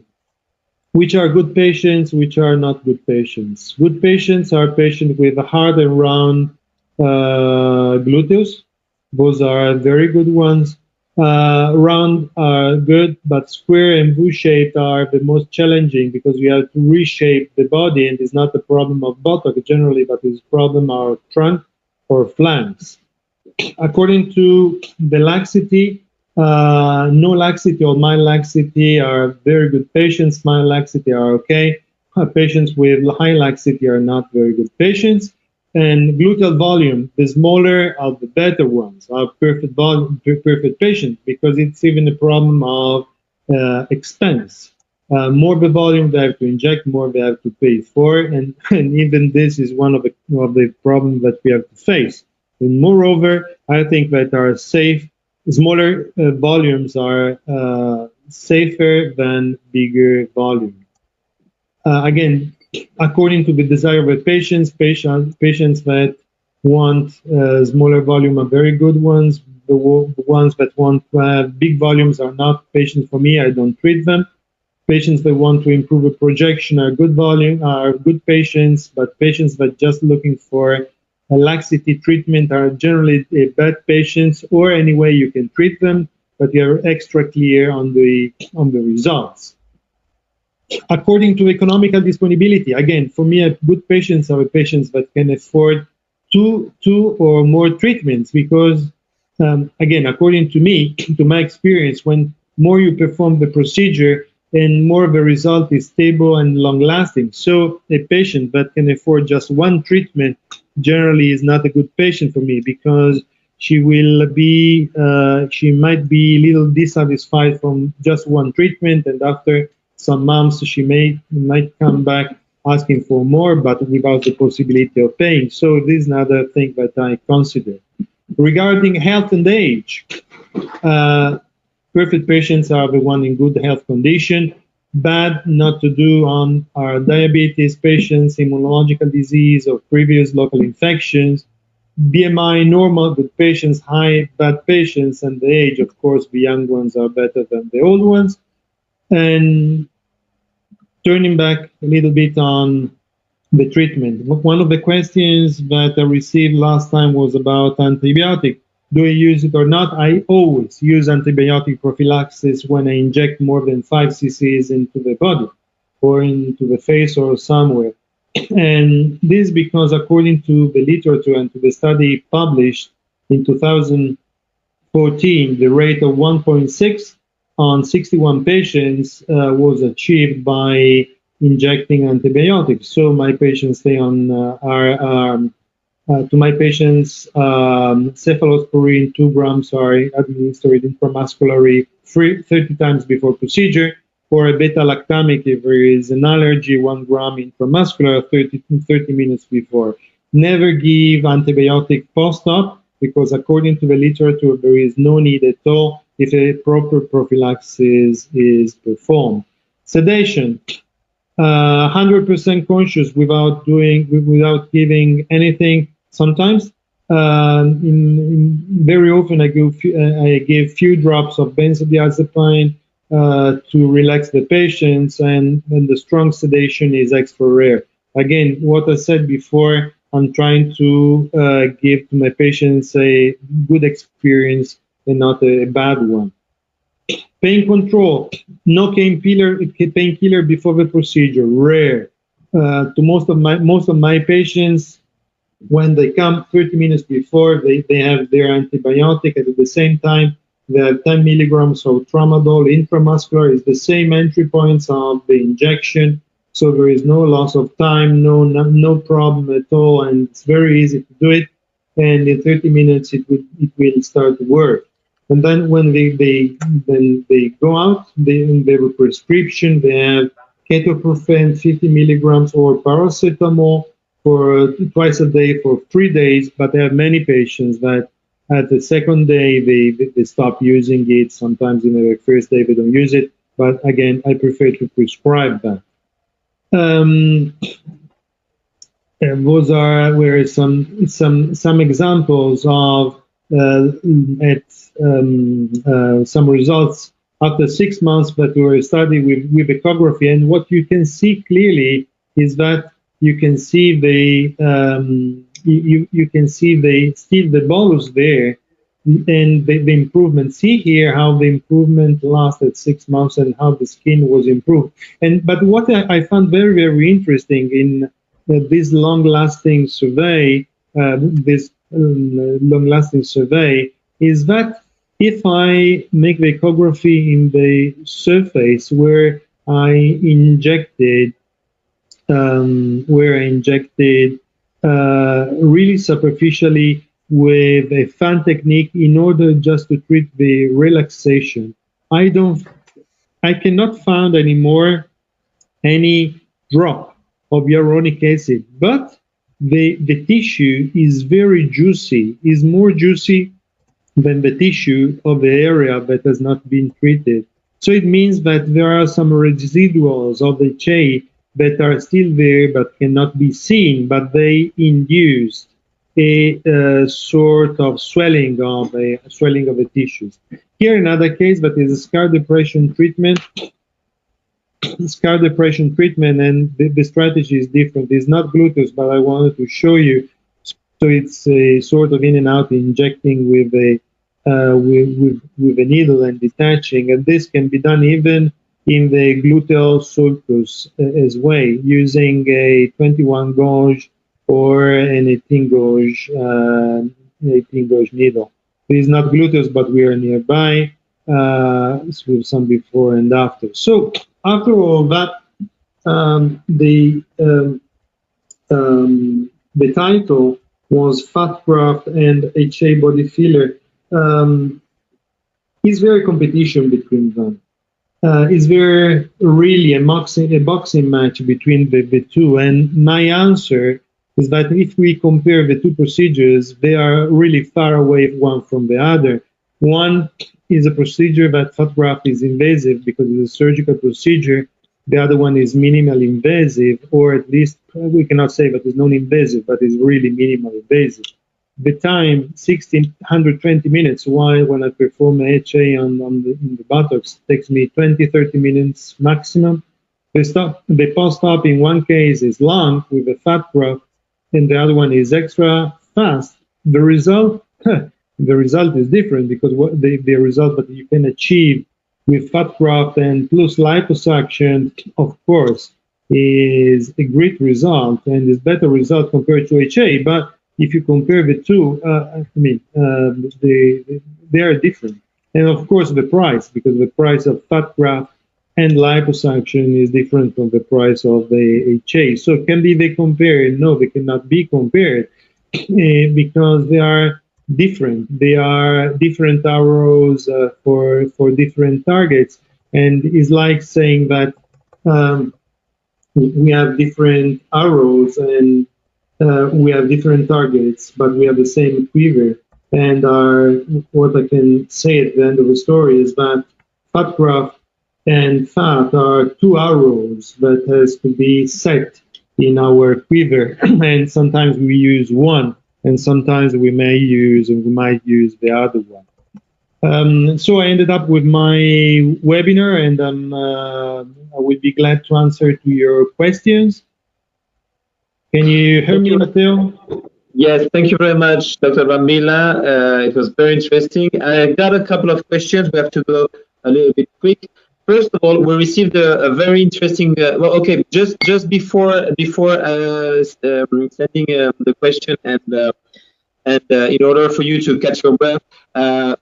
S2: Which are good patients, which are not good patients. Good patients are patients with hard and round gluteus. Those are very good ones. Round are good, but square and V-shaped are the most challenging, because you have to reshape the body, and it's not a problem of buttock generally, but it's a problem of trunk or flanks. According to the laxity, no laxity or mild laxity are very good patients. Mild laxity are okay. Patients with high laxity are not very good patients. And gluteal volume, the smaller of the better ones, are perfect patients, because it's even a problem of expense. More the volume they have to inject, more they have to pay for, and even this is one of the problems that we have to face. And moreover, I think that our smaller volumes are safer than bigger volume. Again, according to the desire of the patients that want smaller volume are very good ones. the ones that want to have big volumes are not patients for me. I don't treat them. Patients that want to improve a projection are good volume, are good patients, but patients that just looking for a laxity treatment are generally bad patients, or anyway you can treat them, but you're extra clear on the results. According to economical disponibility, again, for me, good patients are patients that can afford two or more treatments, because again, according to me, to my experience, when more you perform the procedure, and more the result is stable and long-lasting. So a patient that can afford just one treatment generally is not a good patient for me, because she might be a little dissatisfied from just one treatment, and after some months she might come back asking for more, but without the possibility of paying. So this is another thing that I consider. Regarding health and age, perfect patients are the one in good health condition. Bad not to do on are diabetes patients, immunological disease, or previous local infections. BMI normal, good patients, high, bad patients, and the age, of course, the young ones are better than the old ones. And turning back a little bit on the treatment, one of the questions that I received last time was about antibiotic. Do I use it or not? I always use antibiotic prophylaxis when I inject more than 5 cc's into the body or into the face or somewhere. And this because according to the literature and to the study published in 2014, the rate of 1.6 on 61 patients was achieved by injecting antibiotics. So my patients stay on to my patients, cephalosporin 2 grams are administered intramuscularly 30 times before procedure, or a beta-lactamic if there is an allergy, 1 gram intramuscular 30 minutes before. Never give antibiotic post-op, because according to the literature, there is no need at all if a proper prophylaxis is performed. Sedation. 100% conscious without giving anything. Sometimes, very often, I give few drops of benzodiazepine to relax the patients, and the strong sedation is extra rare. Again, what I said before, I'm trying to give to my patients a good experience and not a bad one. Pain control, no painkiller before the procedure, rare. To most of my patients, when they come 30 minutes before, they have their antibiotic, and at the same time, they have 10 milligrams of tramadol intramuscular. Is the same entry points of the injection, so there is no loss of time, no problem at all, and it's very easy to do it. And in 30 minutes, it will start to work. And then when they go out, they have a prescription. They have ketoprofen 50 milligrams or paracetamol for twice a day for 3 days. But there are many patients that at the second day they stop using it. Sometimes in the first day they don't use it. But again, I prefer to prescribe that. And those were some examples of some results after 6 months that were studied with echography. And what you can see clearly is that you can see the the bolus there, and the improvement. See here how the improvement lasted 6 months and how the skin was improved. But what I found very, very interesting in this long-lasting survey, is that if I make the ecography in the surface where I injected really superficially with a fan technique in order just to treat the relaxation, I cannot find anymore any drop of hyaluronic acid, but the tissue is very juicy, is more juicy than the tissue of the area that has not been treated. So it means that there are some residuals of the HA that are still there but cannot be seen, but they induced a sort of swelling of the tissues. Here, another case that is a scar depression treatment. Scar depression treatment, and the strategy is different. It's not gluteos, but I wanted to show you. So it's a sort of in and out injecting with a needle and detaching, and this can be done even in the gluteal sulcus as well, using a 21 gauge or an 18 gauge needle. It is not gluteus, but we are nearby with some before and after. So after all that, the title was Fat Graft and HA Body Filler. Is there a competition between them? Is there really a boxing match between the two? And my answer is that if we compare the two procedures, they are really far away one from the other. One is a procedure that fat graft is invasive because it's a surgical procedure. The other one is minimally invasive, or at least we cannot say that it's non-invasive, but it's really minimally invasive. The time, 120 minutes, while when I perform a HA in the buttocks, takes me 20-30 minutes maximum. The post-op in one case is long with a fat graft, and the other one is extra fast. The result is different, because what the result that you can achieve with fat graft and plus liposuction, of course, is a great result and is better result compared to HA. But if you compare the two, they are different. And of course, the price, because the price of fat graft and liposuction is different from the price of the HA. So can they compared? No, they cannot be compared because they are different. They are different arrows for different targets. And it's like saying that we have different arrows and we have different targets, but we have the same quiver. And what I can say at the end of the story is that fat graft and fat are two arrows that has to be set in our quiver. And sometimes we use one, and sometimes we might use the other one. So I ended up with my webinar, and I would be glad to answer to your questions. Can you hear me, Matteo?
S1: Yes, thank you very much, Dr. Brambilla. It was very interesting. I got a couple of questions. We have to go a little bit quick. First of all, we received a very interesting. Just before sending the question and in order for you to catch your breath,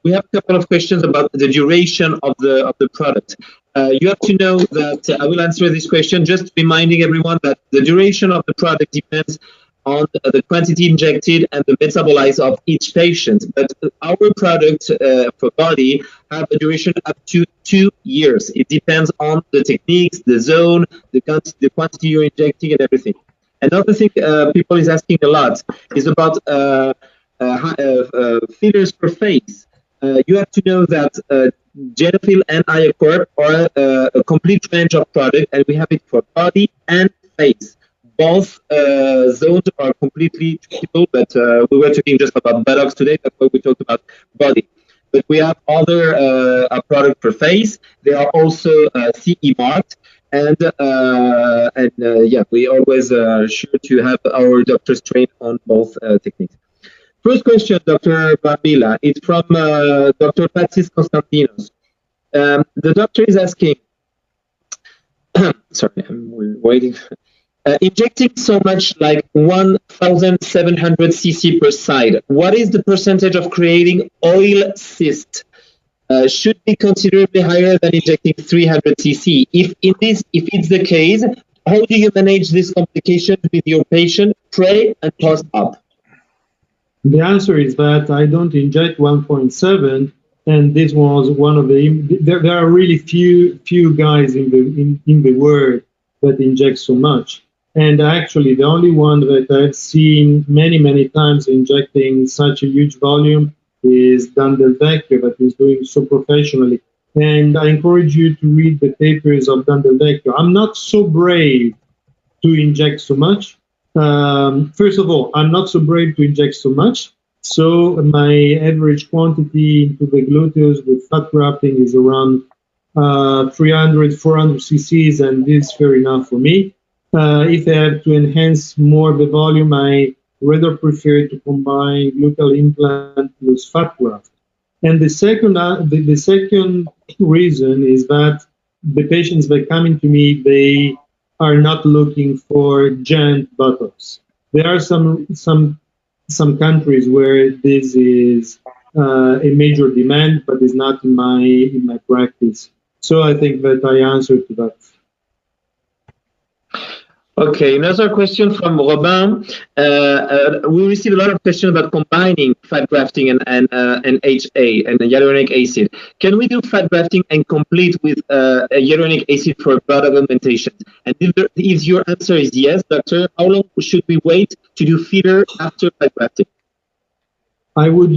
S1: we have a couple of questions about the duration of the product. You have to know that I will answer this question, just reminding everyone that the duration of the product depends on the quantity injected and the metabolite of each patient. But our product for body have a duration up to 2 years. It depends on the techniques, the zone, the quantity you're injecting, and everything. Another thing people is asking a lot is about fillers per face. You have to know that Genofil and Iocorp are a complete range of product, and we have it for body and face. Both zones are completely treatable, but we were talking just about buttocks today. That's why we talked about body. But we have other product per face. They are also CE marked, and we always sure to have our doctors trained on both techniques. First question, Dr. Brambilla, it's from Dr. Patsis Konstantinos. The doctor is asking, sorry, I'm waiting. Injecting so much like 1,700 cc per side, what is the percentage of creating oil cyst? Should be considerably higher than injecting 300 cc. If it's the case, how do you manage this complication with your patient pre and post-op?
S2: The answer is that I don't inject 1.7, and this was one of the. There are really few guys in the world that inject so much. And actually, the only one that I've seen many times injecting such a huge volume is Dan Del Vecchio, that is doing so professionally. And I encourage you to read the papers of Dan Del Vecchio. I'm not so brave to inject so much, First of all, I'm not so brave to inject so much. So my average quantity into the gluteus with fat grafting is around 300, 400 cc's, and this is fair enough for me. If I have to enhance more the volume, I rather prefer to combine gluteal implant plus fat graft. And the second reason is that the patients that come into me, they are not looking for giant buttocks. There are some countries where this is a major demand, but is not in my practice. So I think that I answered to that.
S1: Okay, another question from Robin. We received a lot of questions about combining fat grafting and HA and hyaluronic acid. Can we do fat grafting and complete with hyaluronic acid for buttock augmentation? And if your answer is yes, doctor, how long should we wait to do filler after fat grafting?
S2: I would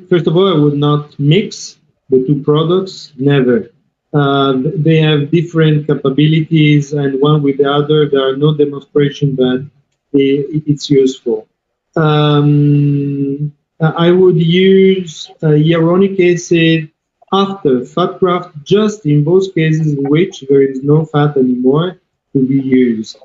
S2: first of all, I would not mix the two products, never. They have different capabilities, and one with the other, there are no demonstration that it's useful. I would use hyaluronic acid after fat graft, just in those cases in which there is no fat anymore to be used.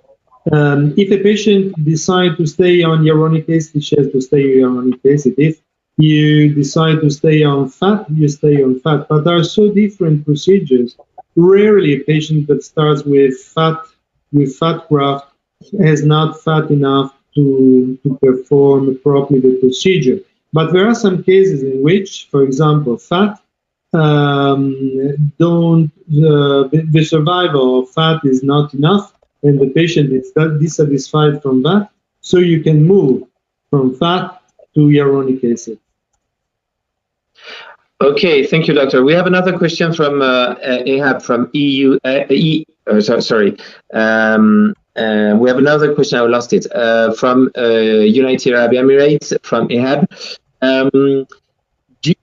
S2: If a patient decides to stay on hyaluronic acid, she has to stay on hyaluronic acid. If you decide to stay on fat, you stay on fat. But there are so different procedures. Rarely a patient that starts with fat graft has not fat enough to perform properly the procedure. But there are some cases in which, for example, fat the survival of fat is not enough, and the patient is dissatisfied from that. So you can move from fat to hyaluronic acid.
S1: Okay, thank you, doctor. We have another question from Ahab from EU. Sorry. We have another question. I lost it. From United Arab Emirates, from Ahab.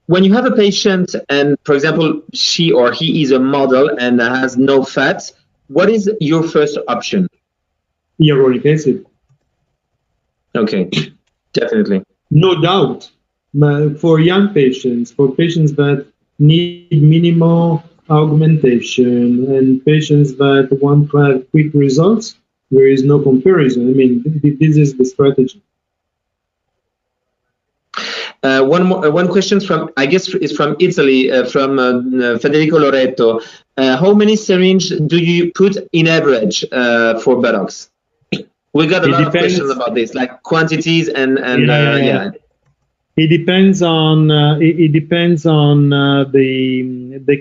S1: When you have a patient and, for example, she or he is a model and has no fat, what is your first option?
S2: Hyaluronic acid.
S1: Okay, definitely.
S2: No doubt. For young patients, for patients that need minimal augmentation and patients that want to have quick results, there is no comparison. I mean, this is the strategy.
S1: One question from, I guess, is from Italy, from Federico Loreto. How many syringes do you put in average for buttocks? We got a lot of questions about this, like quantities and yeah.
S2: It depends on the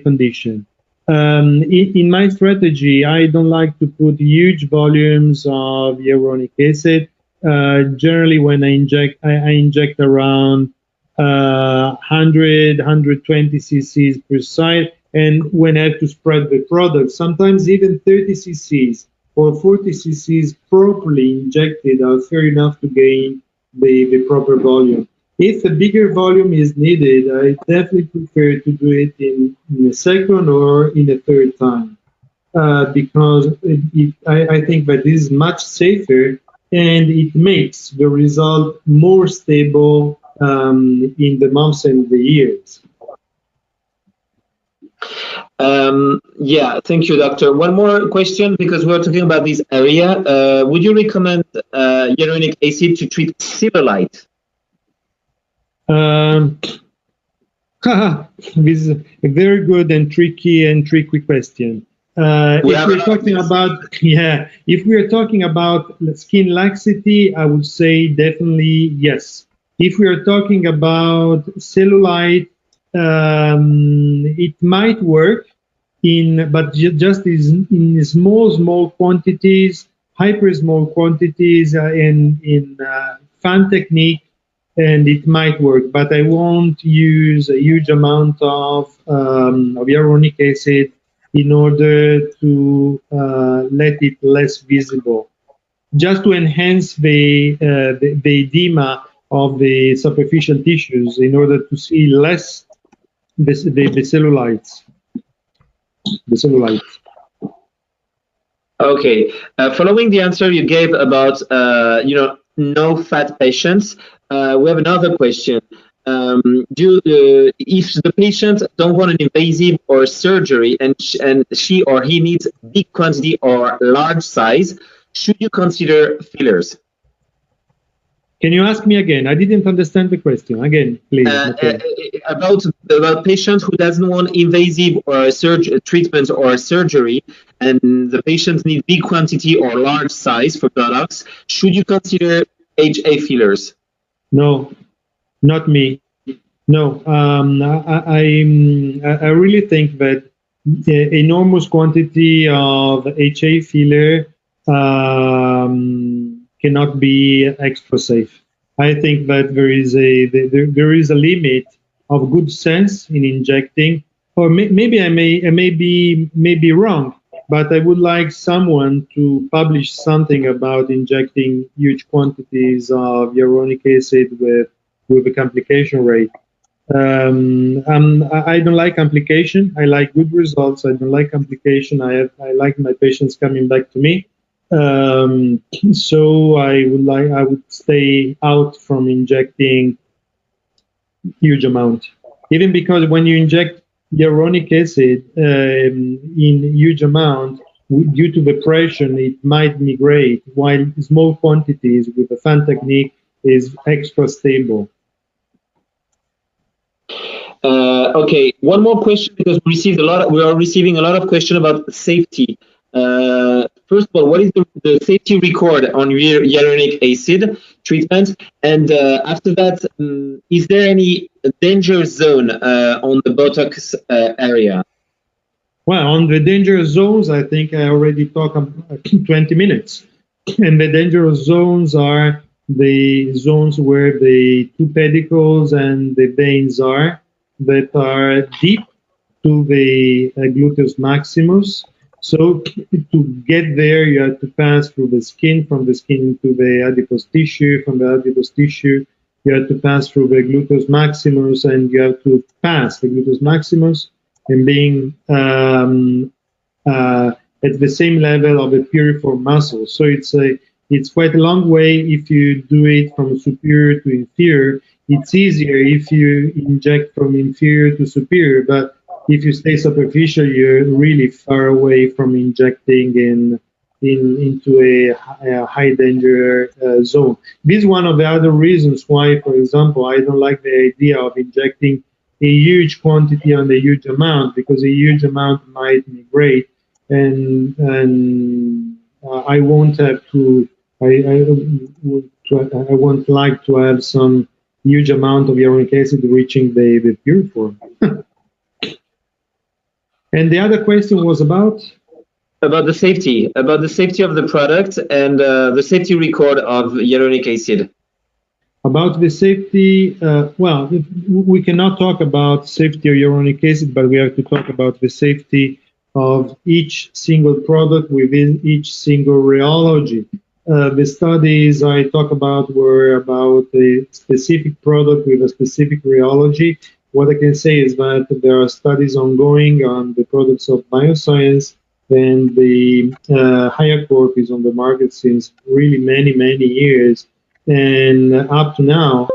S2: condition. In my strategy, I don't like to put huge volumes of hyaluronic acid. Generally, when I inject around 100, 120 cc's per site, and when I have to spread the product, sometimes even 30 cc's or 40 cc's properly injected are fair enough to gain the proper volume. If a bigger volume is needed, I definitely prefer to do it in a second or in a third time, because I think that this is much safer and it makes the result more stable in the months and the years.
S1: Yeah, thank you, doctor. One more question, because we're talking about this area. Would you recommend hyaluronic acid to treat cellulite?
S2: This is a very good and tricky question. If we're talking about skin laxity, I would say definitely yes. If we are talking about cellulite, it might work but just in small quantities, hyper small quantities, in fan technique, and it might work. But I won't use a huge amount of hyaluronic acid in order to let it less visible, just to enhance the edema of the superficial tissues in order to see less the cellulites.
S1: Okay. Following the answer you gave about no fat patients, we have another question. If the patient don't want an invasive or surgery and she or he needs big quantity or large size, should you consider fillers?
S2: Can you ask me again? I didn't understand the question. Again, please.
S1: About patients who doesn't want invasive or treatment or surgery, and the patients need big quantity or large size for products, should you consider HA fillers?
S2: No, not me. No, I really think that enormous quantity of HA filler cannot be extra safe. I think that there is a limit of good sense in injecting, or maybe I may be wrong, but I would like someone to publish something about injecting huge quantities of hyaluronic acid with a complication rate. I don't like complication. I like good results. I don't like complication. I like my patients coming back to me. So I would stay out from injecting huge amount. Even because when you inject hyaluronic acid in huge amount, due to the pressure, it might migrate, while small quantities with the fan technique is extra stable.
S1: Okay, one more question, because we are receiving a lot of questions about safety. First of all, what is the safety record on hyaluronic acid treatment? And after that, is there any danger zone on the Botox area?
S2: Well, on the dangerous zones, I think I already talked about 20 minutes. And the dangerous zones are the zones where the two pedicles and the veins are, that are deep to the gluteus maximus. So to get there, you have to pass through the skin, from the skin to the adipose tissue, from the adipose tissue, you have to pass through the gluteus maximus, and you have to pass the gluteus maximus and being at the same level of the piriform muscle. So it's quite a long way if you do it from superior to inferior. It's easier if you inject from inferior to superior, but if you stay superficial, you're really far away from injecting into a high danger zone. This is one of the other reasons why, for example, I don't like the idea of injecting a huge quantity on a huge amount, because a huge amount might migrate, and I won't have to. I won't like to have some huge amount of hyaluronic acid reaching the piriform. And the other question was about
S1: the safety of the product and the safety record of hyaluronic acid.
S2: About the safety, well, we cannot talk about safety of hyaluronic acid, but we have to talk about the safety of each single product within each single rheology. The studies I talk about were about a specific product with a specific rheology. What I can say is that there are studies ongoing on the products of bioscience, and the HiaCorp is on the market since really many, many years. And up to now,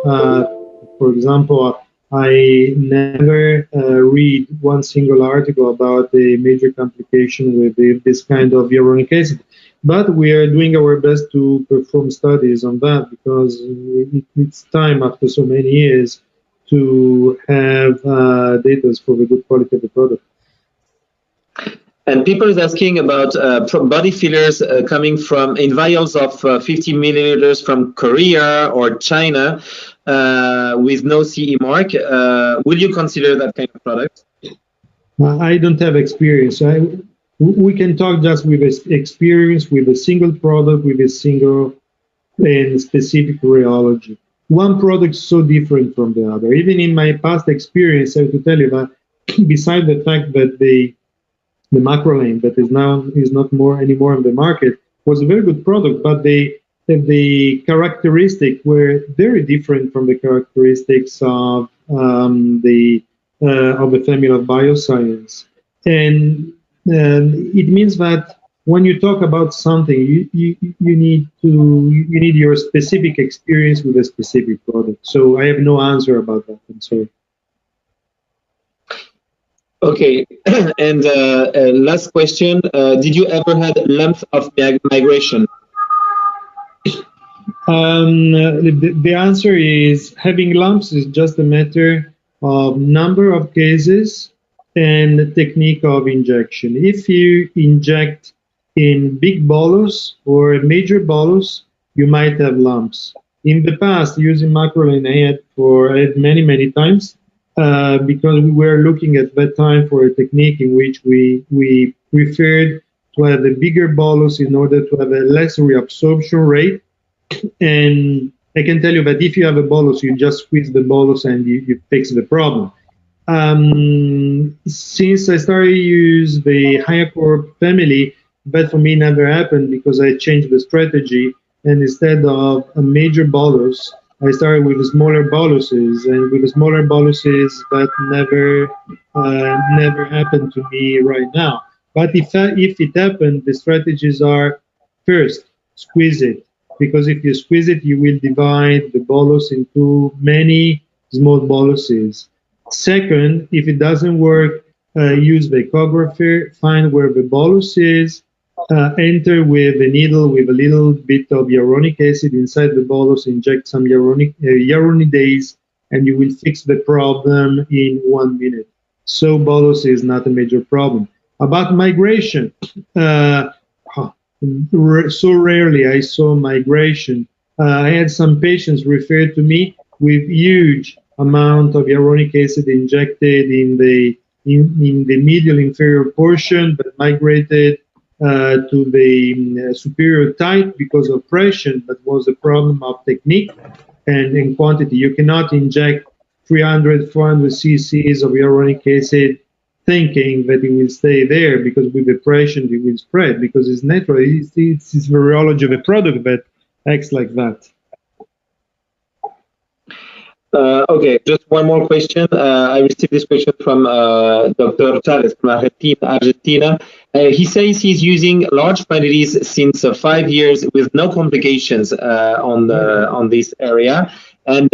S2: for example, I never read one single article about a major complication with this kind of hyaluronic acid. But we are doing our best to perform studies on that, because it's time after so many years to have data for the good quality of the product.
S1: And people is asking about body fillers coming in vials of 50 milliliters from Korea or China with no CE mark. Will you consider that kind of product?
S2: I don't have experience. We can talk just with experience with a single product, with a single and specific rheology. One product is so different from the other. Even in my past experience, I have to tell you that besides the fact that the macrolane that is not anymore on the market was a very good product, but the characteristics were very different from the characteristics of the family of bioscience, and it means that when you talk about something, you need your specific experience with a specific product. So I have no answer about that. I'm sorry.
S1: Okay, and last question: did you ever had lumps of migration?
S2: The answer is having lumps is just a matter of number of cases and the technique of injection. If you inject in big bolus or a major bolus, you might have lumps. In the past, using macrolide, I had many times because we were looking at that time for a technique in which we preferred to have a bigger bolus in order to have a less reabsorption rate. And I can tell you that if you have a bolus, you just squeeze the bolus and you fix the problem. Since I started to use the HiaCorp family, that for me never happened because I changed the strategy. And instead of a major bolus, I started with smaller boluses. And with the smaller boluses, that never happened to me right now. But if it happened, the strategies are first, squeeze it. Because if you squeeze it, you will divide the bolus into many small boluses. Second, if it doesn't work, use the echographer, find where the bolus is, enter with a needle with a little bit of hyaluronic acid inside the bolus, inject some hyaluronidase, and you will fix the problem in 1 minute. So bolus is not a major problem. About migration, so rarely I saw migration. I had some patients referred to me with huge amount of hyaluronic acid injected in the medial inferior portion, but migrated to the superior type because of pressure, but was a problem of technique and in quantity. You cannot inject 300, 400 cc's of hyaluronic acid thinking that it will stay there, because with the pressure it will spread, because it's natural. It's the rheology of a product that acts like that.
S1: Okay, just one more question. I received this question from Dr. Chavez from Argentina. He says he's using large quantities since 5 years with no complications on this area, and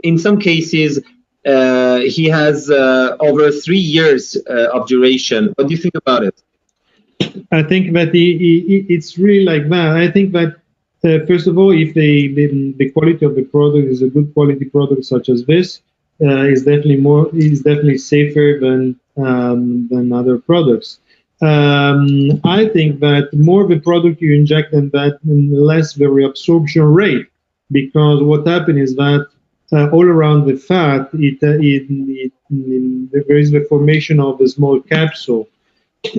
S1: in some cases he has over 3 years of duration. What do you think about it?
S2: I think that it's really like that. I think that first of all, if the quality of the product is a good quality product such as this, is definitely safer than other products. I think that more the product you inject, and that less the reabsorption rate, because what happens is that all around the fat, there is the formation of the small capsule,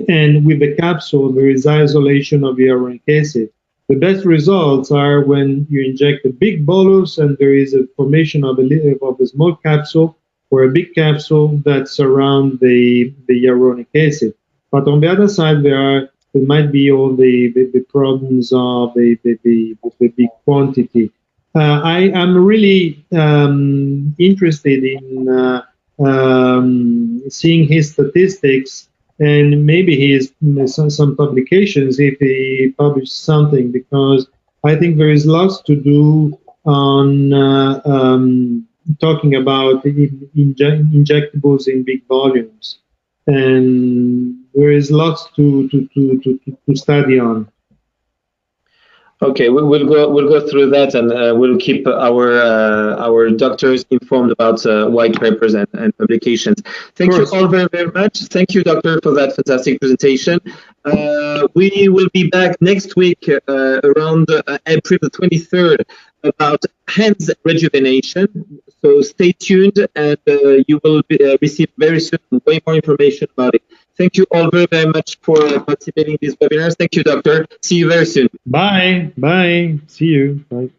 S2: and with the capsule there is isolation of hyaluronic acid. The best results are when you inject a big bolus and there is a formation of a small capsule or a big capsule that surround the hyaluronic acid. But on the other side, there might be all the problems of the big quantity. I am really interested in seeing his statistics, and maybe he has some publications if he published something, because I think there is lots to do on talking about injectables in big volumes, and there is lots to study on.
S1: Okay, we'll go through that, and we'll keep our doctors informed about white papers and publications. Thank you all very, very much. Thank you, doctor, for that fantastic presentation. We will be back next week around April the 23rd about hands rejuvenation. So stay tuned, and you will receive very soon way more information about it. Thank you all very, very much for participating in these webinars. Thank you, doctor. See you very soon.
S2: Bye. Bye. See you. Bye.